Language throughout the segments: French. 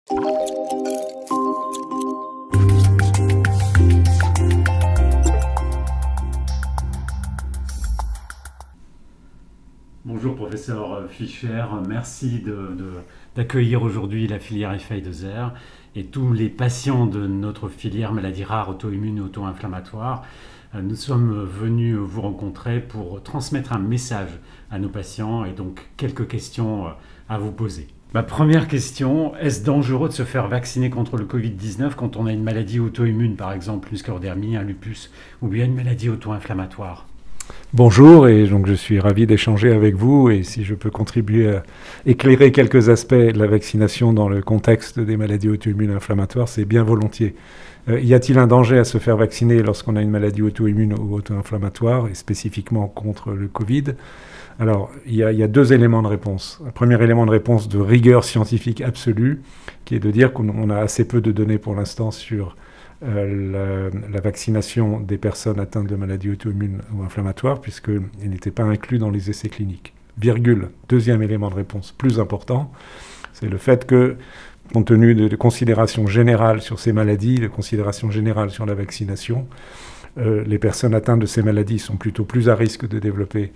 Bonjour professeur Fischer, merci d'accueillir aujourd'hui la filière FI2R et tous les patients de notre filière maladies rares, auto-immunes et auto-inflammatoires. Nous sommes venus vous rencontrer pour transmettre un message à nos patients et donc quelques questions à vous poser. Ma première question, est-ce dangereux de se faire vacciner contre le Covid-19 quand on a une maladie auto-immune, par exemple une sclérodermie, un lupus ou bien une maladie auto-inflammatoire ? Bonjour, et donc je suis ravi d'échanger avec vous, et si je peux contribuer à éclairer quelques aspects de la vaccination dans le contexte des maladies auto-immunes inflammatoires, c'est bien volontiers. Y a-t-il un danger à se faire vacciner lorsqu'on a une maladie auto-immune ou auto-inflammatoire, et spécifiquement contre le Covid ? Alors, il y a deux éléments de réponse. Un premier élément de réponse de rigueur scientifique absolue, qui est de dire qu'on a assez peu de données pour l'instant sur la vaccination des personnes atteintes de maladies auto-immunes ou inflammatoires, puisqu'il n'était pas inclus dans les essais cliniques. Virgule, deuxième élément de réponse plus important, c'est le fait que, compte tenu de considérations générales sur ces maladies, de considérations générales sur la vaccination, les personnes atteintes de ces maladies sont plutôt plus à risque de développer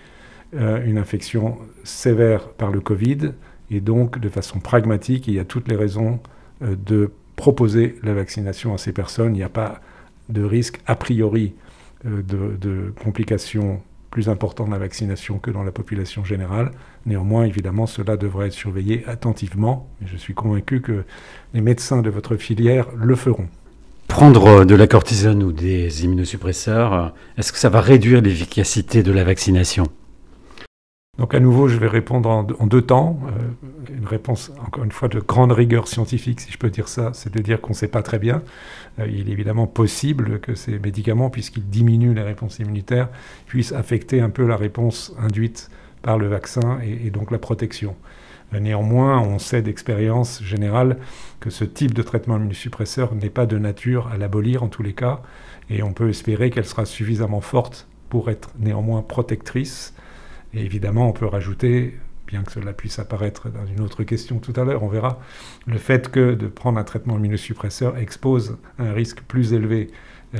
une infection sévère par le Covid, et donc, de façon pragmatique, il y a toutes les raisons de proposer la vaccination à ces personnes. Il n'y a pas de risque a priori de complications plus importantes de la vaccination que dans la population générale. Néanmoins, évidemment, cela devrait être surveillé attentivement. Et je suis convaincu que les médecins de votre filière le feront. Prendre de la cortisone ou des immunosuppresseurs, est-ce que ça va réduire l'efficacité de la vaccination ? Donc à nouveau, je vais répondre en deux temps. Une réponse, encore une fois, de grande rigueur scientifique, si je peux dire ça, c'est de dire qu'on ne sait pas très bien. Il est évidemment possible que ces médicaments, puisqu'ils diminuent les réponses immunitaires, puissent affecter un peu la réponse induite par le vaccin et donc la protection. Néanmoins, on sait d'expérience générale que ce type de traitement immunosuppresseur n'est pas de nature à l'abolir en tous les cas, et on peut espérer qu'elle sera suffisamment forte pour être néanmoins protectrice. Et évidemment, on peut rajouter, bien que cela puisse apparaître dans une autre question tout à l'heure, on verra, le fait que de prendre un traitement immunosuppresseur expose un risque plus élevé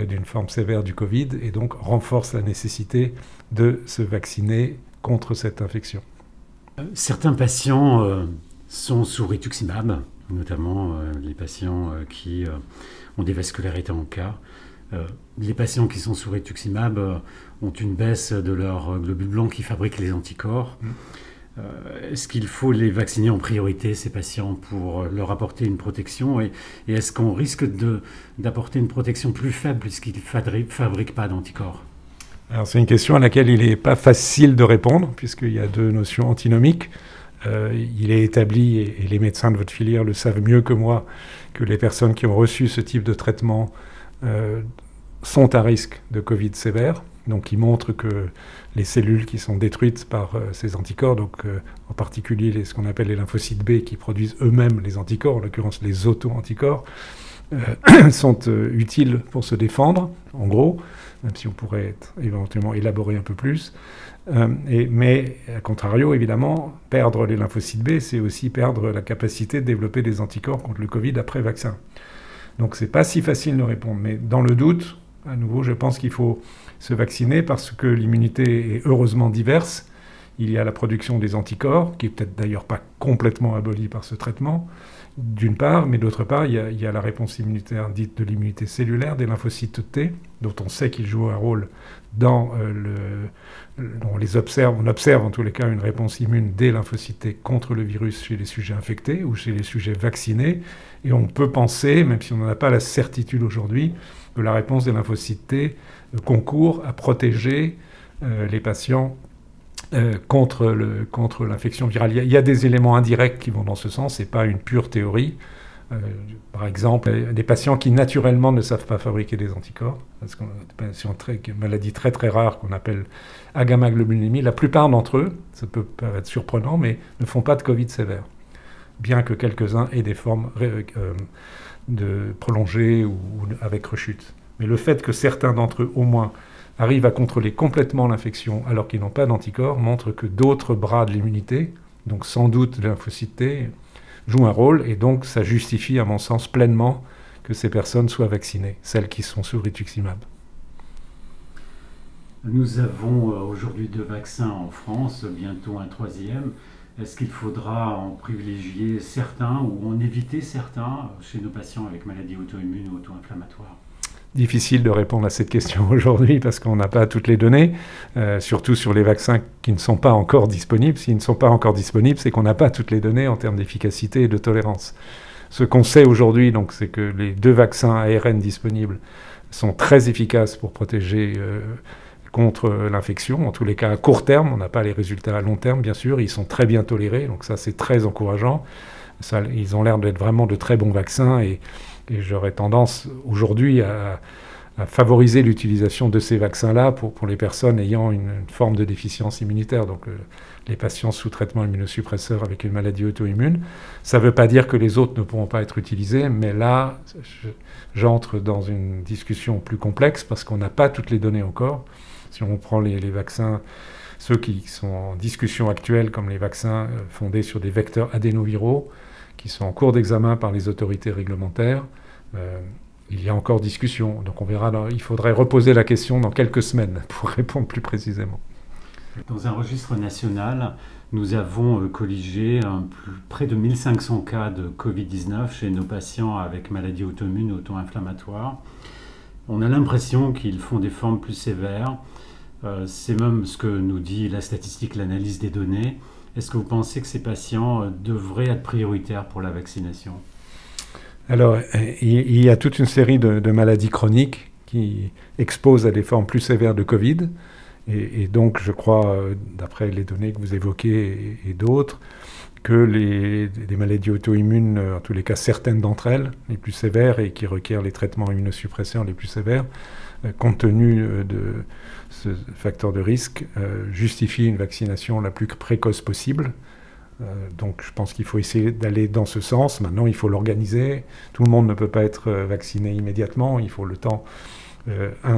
d'une forme sévère du Covid et donc renforce la nécessité de se vacciner contre cette infection. Certains patients sont sous rituximab, notamment les patients qui ont des vascularités en cas. Les patients qui sont sous rituximab ont une baisse de leurs globules blancs qui fabriquent les anticorps. Est-ce qu'il faut les vacciner en priorité, ces patients, pour leur apporter une protection et est-ce qu'on risque d'apporter une protection plus faible puisqu'ils ne fabriquent pas d'anticorps ? Alors c'est une question à laquelle il n'est pas facile de répondre, puisqu'il y a deux notions antinomiques. Il est établi, et les médecins de votre filière le savent mieux que moi, que les personnes qui ont reçu ce type de traitement sont à risque de Covid sévère, donc ils montrent que les cellules qui sont détruites par ces anticorps, donc en particulier ce qu'on appelle les lymphocytes B qui produisent eux-mêmes les anticorps, en l'occurrence les auto-anticorps, sont utiles pour se défendre, en gros, même si on pourrait éventuellement élaborer un peu plus. Mais, à contrario, évidemment, perdre les lymphocytes B, c'est aussi perdre la capacité de développer des anticorps contre le Covid après vaccin. Donc c'est pas si facile de répondre, mais dans le doute, à nouveau, je pense qu'il faut se vacciner parce que l'immunité est heureusement diverse. Il y a la production des anticorps, qui est peut-être d'ailleurs pas complètement abolie par ce traitement, d'une part, mais d'autre part, il y a la réponse immunitaire dite de l'immunité cellulaire, des lymphocytes T, dont on sait qu'ils jouent un rôle dans on observe en tous les cas une réponse immune des lymphocytes T contre le virus chez les sujets infectés ou chez les sujets vaccinés. Et on peut penser, même si on n'en a pas la certitude aujourd'hui, que la réponse des lymphocytes T concourt à protéger les patients contre l'infection virale. Il y a des éléments indirects qui vont dans ce sens, ce n'est pas une pure théorie. Par exemple, des patients qui naturellement ne savent pas fabriquer des anticorps, parce qu'on a une maladie très très rare qu'on appelle agammaglobulinémie, la plupart d'entre eux, ça peut paraître surprenant, mais ne font pas de Covid sévère, bien que quelques-uns aient des formes prolongées ou avec rechute. Mais le fait que certains d'entre eux, au moins, arrivent à contrôler complètement l'infection alors qu'ils n'ont pas d'anticorps montre que d'autres bras de l'immunité, donc sans doute les lymphocytes T, jouent un rôle, et donc ça justifie, à mon sens, pleinement que ces personnes soient vaccinées, celles qui sont sous rituximab. Nous avons aujourd'hui 2 vaccins en France, bientôt un 3e. Est-ce qu'il faudra en privilégier certains ou en éviter certains chez nos patients avec maladies auto-immunes ou auto-inflammatoires ? Difficile de répondre à cette question aujourd'hui parce qu'on n'a pas toutes les données, surtout sur les vaccins qui ne sont pas encore disponibles. S'ils ne sont pas encore disponibles, c'est qu'on n'a pas toutes les données en termes d'efficacité et de tolérance. Ce qu'on sait aujourd'hui, donc, c'est que les 2 vaccins ARN disponibles sont très efficaces pour protéger contre l'infection, en tous les cas à court terme. On n'a pas les résultats à long terme, bien sûr. Ils sont très bien tolérés, donc ça c'est très encourageant. Ça, ils ont l'air d'être vraiment de très bons vaccins, et j'aurais tendance aujourd'hui à favoriser l'utilisation de ces vaccins-là pour les personnes ayant une forme de déficience immunitaire, donc les patients sous traitement immunosuppresseur avec une maladie auto-immune. Ça ne veut pas dire que les autres ne pourront pas être utilisés, mais là, j'entre dans une discussion plus complexe parce qu'on n'a pas toutes les données encore. Si on prend les vaccins, ceux qui sont en discussion actuelle, comme les vaccins fondés sur des vecteurs adénoviraux, qui sont en cours d'examen par les autorités réglementaires, il y a encore discussion. Donc on verra, il faudrait reposer la question dans quelques semaines pour répondre plus précisément. Dans un registre national, nous avons colligé près de 1500 cas de Covid-19 chez nos patients avec maladies auto-immunes, auto-inflammatoires. On a l'impression qu'ils font des formes plus sévères. C'est même ce que nous dit la statistique, l'analyse des données. Est-ce que vous pensez que ces patients devraient être prioritaires pour la vaccination ? Alors, il y a toute une série de maladies chroniques qui exposent à des formes plus sévères de Covid. Et donc, je crois, d'après les données que vous évoquez et d'autres, que les maladies auto-immunes, en tous les cas certaines d'entre elles, les plus sévères et qui requièrent les traitements immunosuppresseurs les plus sévères, compte tenu de ce facteur de risque, justifient une vaccination la plus précoce possible. Donc je pense qu'il faut essayer d'aller dans ce sens. Maintenant, il faut l'organiser. Tout le monde ne peut pas être vacciné immédiatement. Il faut le temps,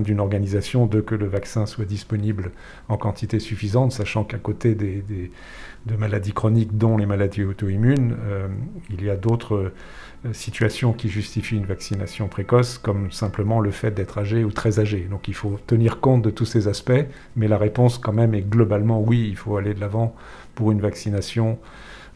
d'une organisation, que le vaccin soit disponible en quantité suffisante, sachant qu'à côté de maladies chroniques, dont les maladies auto-immunes, il y a d'autres situations qui justifient une vaccination précoce, comme simplement le fait d'être âgé ou très âgé. Donc il faut tenir compte de tous ces aspects, mais la réponse quand même est globalement oui, il faut aller de l'avant pour une vaccination,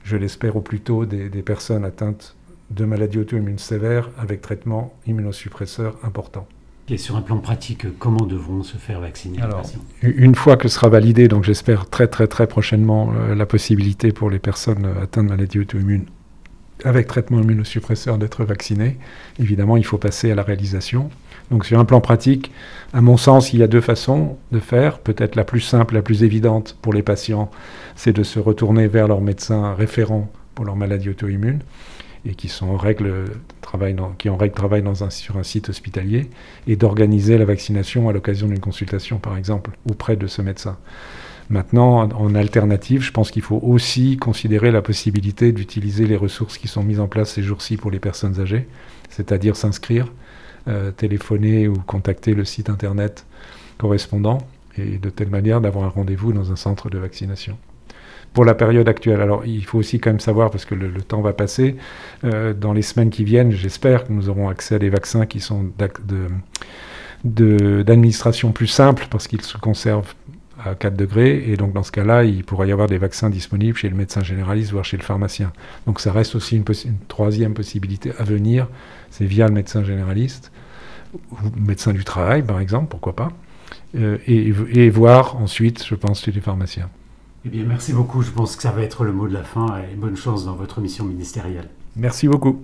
je l'espère au plus tôt, des personnes atteintes de maladies auto-immunes sévères avec traitement immunosuppresseur important. Et sur un plan pratique, comment devront se faire vacciner les patients ? Une fois que sera validé, donc j'espère très prochainement, la possibilité pour les personnes atteintes de maladies auto-immunes avec traitement immunosuppresseur d'être vaccinées, évidemment il faut passer à la réalisation. Donc sur un plan pratique, à mon sens, il y a 2 façons de faire. Peut-être la plus simple, la plus évidente pour les patients, c'est de se retourner vers leur médecin référent pour leur maladie auto-immune, et qui travaillent sur un site hospitalier, et d'organiser la vaccination à l'occasion d'une consultation, par exemple, auprès de ce médecin. Maintenant, en alternative, je pense qu'il faut aussi considérer la possibilité d'utiliser les ressources qui sont mises en place ces jours-ci pour les personnes âgées, c'est-à-dire s'inscrire, téléphoner ou contacter le site internet correspondant, et de telle manière d'avoir un rendez-vous dans un centre de vaccination. Pour la période actuelle, alors il faut aussi quand même savoir, parce que le temps va passer, dans les semaines qui viennent, j'espère que nous aurons accès à des vaccins qui sont d'administration plus simple, parce qu'ils se conservent à 4 degrés, et donc dans ce cas-là, il pourrait y avoir des vaccins disponibles chez le médecin généraliste, voire chez le pharmacien. Donc ça reste aussi une troisième possibilité à venir, c'est via le médecin généraliste, ou le médecin du travail par exemple, pourquoi pas, et voir ensuite, je pense, chez les pharmaciens. Eh bien, merci beaucoup. Je pense que ça va être le mot de la fin, et bonne chance dans votre mission ministérielle. Merci beaucoup.